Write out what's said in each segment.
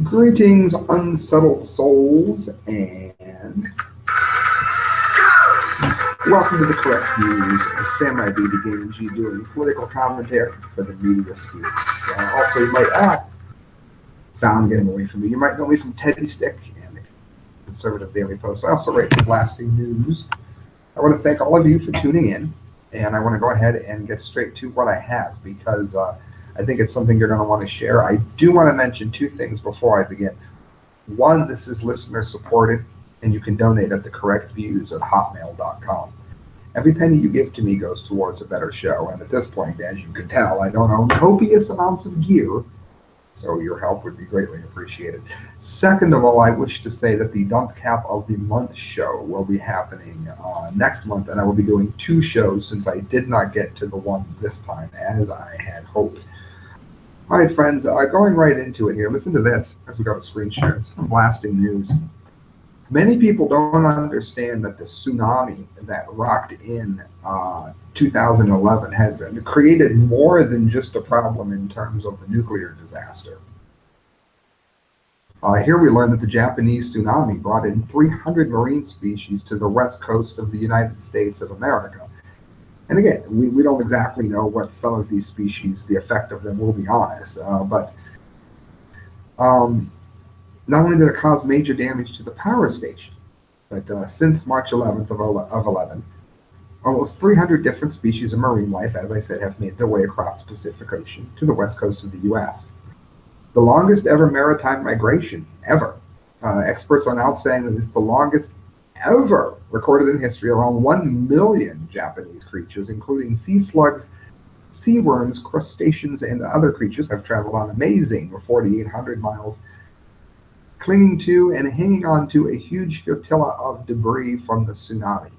Greetings, unsettled souls, and welcome to the Correct Views. Samurai Baby Gangi doing political commentary for the media speaks. Also, you might sound getting away from me. You might know me from Teddy Stick and the Conservative Daily Post. I also write blasting news. I want to thank all of you for tuning in, and I want to go ahead and get straight to what I have because I think it's something you're going to want to share. I do want to mention two things before I begin. One, this is listener supported, and you can donate at thecorrectviews@hotmail.com. Every penny you give to me goes towards a better show, and at this point, as you can tell, I don't own copious amounts of gear, so your help would be greatly appreciated. Second of all, I wish to say that the Dunce Cap of the Month show will be happening next month, and I will be doing two shows since I did not get to the one this time as I had hoped. All right, friends, going right into it here, listen to this as we go to screen share. It's from Blasting News. Many people don't understand that the tsunami that rocked in 2011 has created more than just a problem in terms of the nuclear disaster. Here we learn that the Japanese tsunami brought in 300 marine species to the west coast of the United States of America. And again, we don't exactly know what some of these species, the effect of them will be on us, but not only did it cause major damage to the power station, but since March 11th of 11, almost 300 different species of marine life, as I said, have made their way across the Pacific Ocean to the west coast of the U.S. The longest ever maritime migration, ever. Experts are now saying that it's the longest ever recorded in history. Around 1 million Japanese creatures, including sea slugs, sea worms, crustaceans, and other creatures, have traveled on amazing 4,800 miles, clinging to and hanging on to a huge flotilla of debris from the tsunami.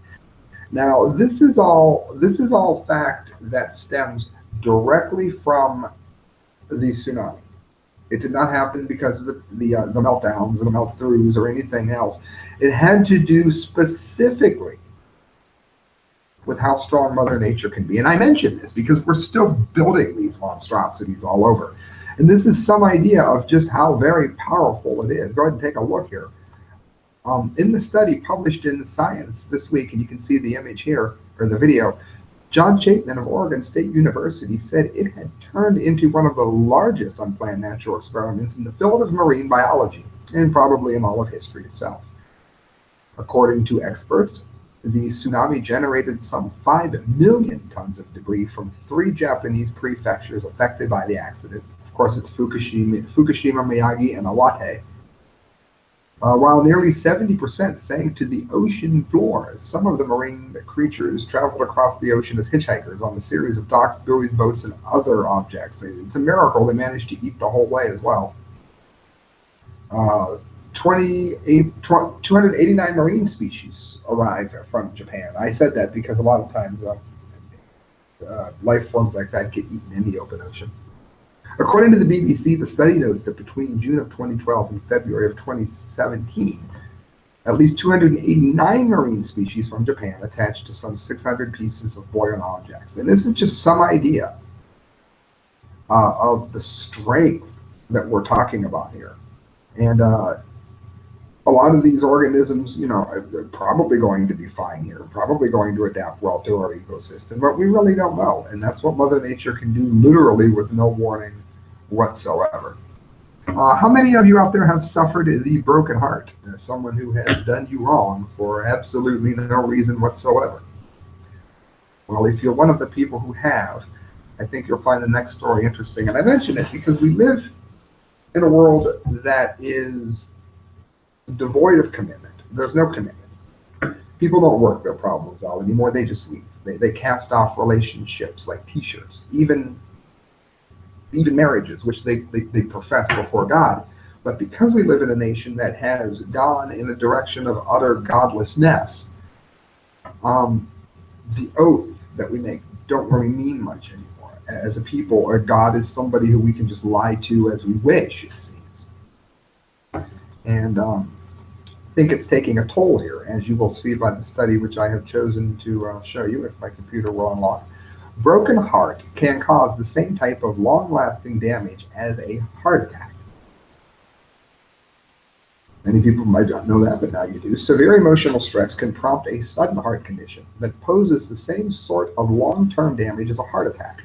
Now, this is all fact that stems directly from the tsunami. It did not happen because of the meltdowns and the melt-throughs or anything else. It had to do specifically with how strong Mother Nature can be. And I mention this because we're still building these monstrosities all over. And this is some idea of just how very powerful it is. Go ahead and take a look here. In the study published in Science this week, and you can see the image here, or the video, John Chapman of Oregon State University said it had turned into one of the largest unplanned natural experiments in the field of marine biology, and probably in all of history itself. According to experts, the tsunami generated some 5 million tons of debris from 3 Japanese prefectures affected by the accident. Of course, it's Fukushima, Miyagi, and Iwate. While nearly 70% sank to the ocean floor. Some of the marine creatures traveled across the ocean as hitchhikers on a series of docks, buoys, boats, and other objects. It's a miracle they managed to eat the whole way as well. 289 marine species arrived from Japan. I said that because a lot of times life forms like that get eaten in the open ocean. According to the BBC, the study notes that between June of 2012 and February of 2017, at least 289 marine species from Japan attached to some 600 pieces of buoyant objects. And this is just some idea of the strength that we're talking about here. And a lot of these organisms, are probably going to be fine here, probably going to adapt well to our ecosystem, but we really don't know. And that's what Mother Nature can do literally with no warning whatsoever. How many of you out there have suffered the broken heart? Someone who has done you wrong for absolutely no reason whatsoever. Well, if you're one of the people who have, I think you'll find the next story interesting. And I mention it because we live in a world that is devoid of commitment. There's no commitment. People don't work their problems out anymore. They just leave. They cast off relationships like t-shirts, even marriages, which they profess before God. But because we live in a nation that has gone in a direction of utter godlessness, the oath that we make don't really mean much anymore. As a people, or God is somebody who we can just lie to as we wish, it seems. And I think it's taking a toll here, as you will see by the study which I have chosen to show you if my computer will unlock. Broken heart can cause the same type of long-lasting damage as a heart attack. Many people might not know that, but now you do. Severe emotional stress can prompt a sudden heart condition that poses the same sort of long-term damage as a heart attack.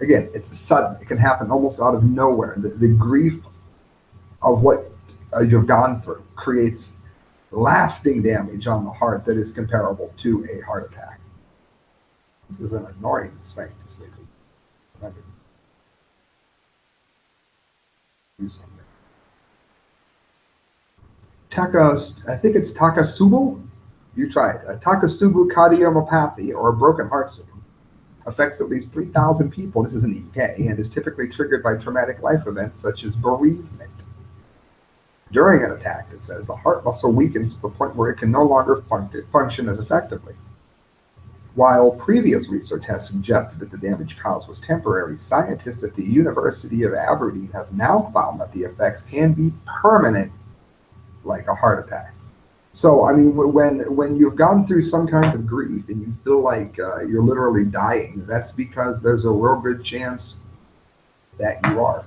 Again, it's sudden. It can happen almost out of nowhere. The grief of what you've gone through creates lasting damage on the heart that is comparable to a heart attack. This is an annoying sight to say the least. Remember, do something. I think it's Takotsubo. You try it. A Takotsubo cardiomyopathy, or a broken heart syndrome, affects at least 3,000 people. This is in the UK and is typically triggered by traumatic life events such as bereavement. During an attack, it says, the heart muscle weakens to the point where it can no longer function as effectively. While previous research has suggested that the damage caused was temporary, scientists at the University of Aberdeen have now found that the effects can be permanent, like a heart attack. So, I mean, when you've gone through some kind of grief and you feel like you're literally dying, that's because there's a real good chance that you are.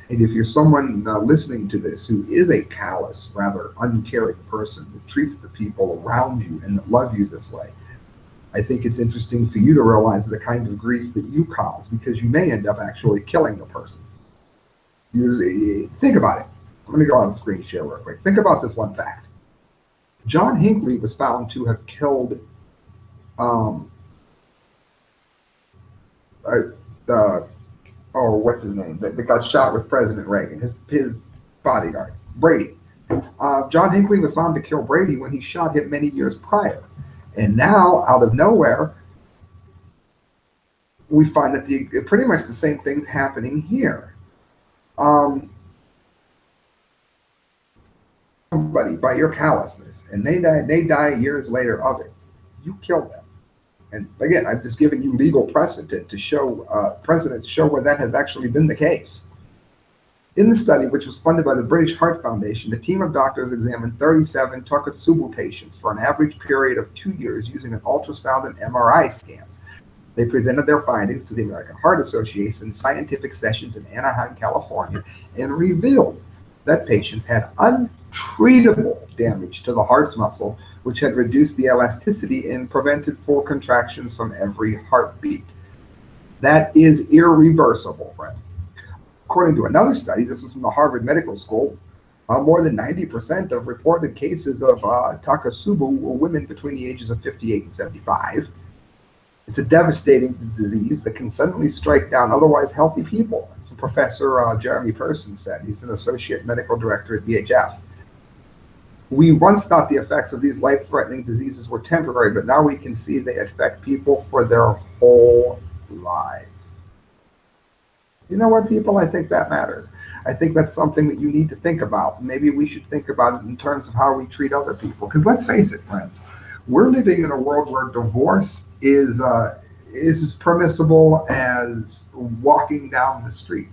And if you're someone listening to this who is a callous, rather uncaring person that treats the people around you and that love you this way, I think it's interesting for you to realize the kind of grief that you cause, because you may end up actually killing the person. Think about it. Let me go on the screen share real quick. Think about this one fact. John Hinckley was found to have killed what's his name? That got shot with President Reagan, his bodyguard, Brady. John Hinckley was found to kill Brady when he shot him many years prior. And now, out of nowhere, we find that pretty much the same thing's happening here. Somebody, by your callousness, and they die years later of it, you killed them. And again, I've just given you legal precedent to show where that has actually been the case. In the study, which was funded by the British Heart Foundation, a team of doctors examined 37 Takotsubo patients for an average period of 2 years using an ultrasound and MRI scans. They presented their findings to the American Heart Association scientific sessions in Anaheim, California, and revealed that patients had untreatable damage to the heart's muscle, which had reduced the elasticity and prevented full contractions from every heartbeat. That is irreversible, friends. According to another study, this is from the Harvard Medical School, more than 90% of reported cases of Takotsubo were women between the ages of 58 and 75. It's a devastating disease that can suddenly strike down otherwise healthy people, as Professor Jeremy Person said. He's an associate medical director at BHF. We once thought the effects of these life-threatening diseases were temporary, but now we can see they affect people for their whole lives. You know what, people? I think that matters. I think that's something that you need to think about. Maybe we should think about it in terms of how we treat other people. Because let's face it, friends, we're living in a world where divorce is as permissible as walking down the street.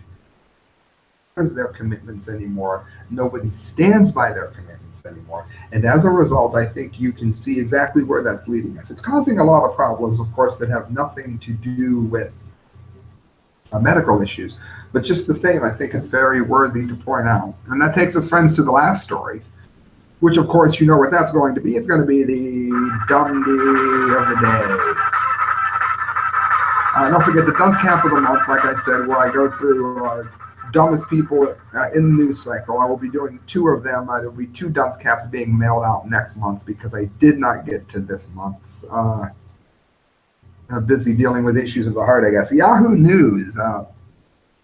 Because their commitments anymore. Nobody stands by their commitments anymore. And as a result, I think you can see exactly where that's leading us. It's causing a lot of problems, of course, that have nothing to do with medical issues. But just the same, I think it's very worthy to point out. And that takes us, friends, to the last story, which, of course, you know what that's going to be. It's going to be the dumbdee of the day. Don't forget the dunce camp of the month, like I said, where I go through our dumbest people in the news cycle. I will be doing 2 of them. There will be 2 dunce caps being mailed out next month because I did not get to this month's. I'm busy dealing with issues of the heart, I guess. Yahoo News.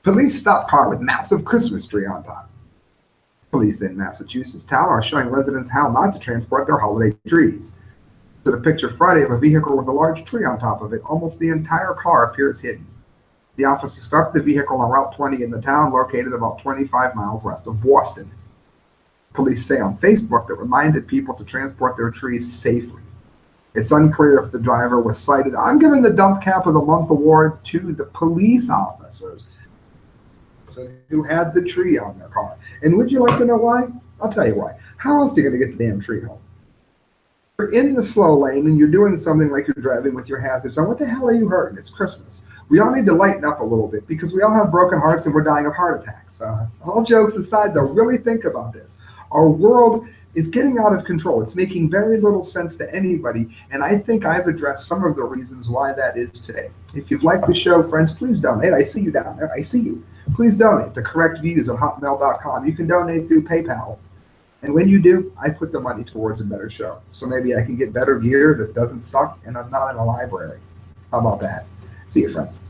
Police stop car with massive Christmas tree on top. Police in Massachusetts town are showing residents how not to transport their holiday trees. So the picture Friday of a vehicle with a large tree on top of it. Almost the entire car appears hidden. The officer stopped the vehicle on Route 20 in the town located about 25 miles west of Boston. Police say on Facebook that reminded people to transport their trees safely. It's unclear if the driver was cited. I'm giving the Dunce Cap of the Month award to the police officers who had the tree on their car. And would you like to know why? I'll tell you why. How else are you going to get the damn tree home? You're in the slow lane and you're doing something like you're driving with your hazards on. What the hell are you hurting? It's Christmas. We all need to lighten up a little bit because we all have broken hearts and we're dying of heart attacks. All jokes aside, though, really think about this. Our world is getting out of control. It's making very little sense to anybody, and I think I've addressed some of the reasons why that is today. If you've liked the show, friends, please donate. I see you down there. I see you. Please donate. The correct views at hotmail.com. You can donate through PayPal. And when you do, I put the money towards a better show. So maybe I can get better gear that doesn't suck and I'm not in a library. How about that? See you, friends.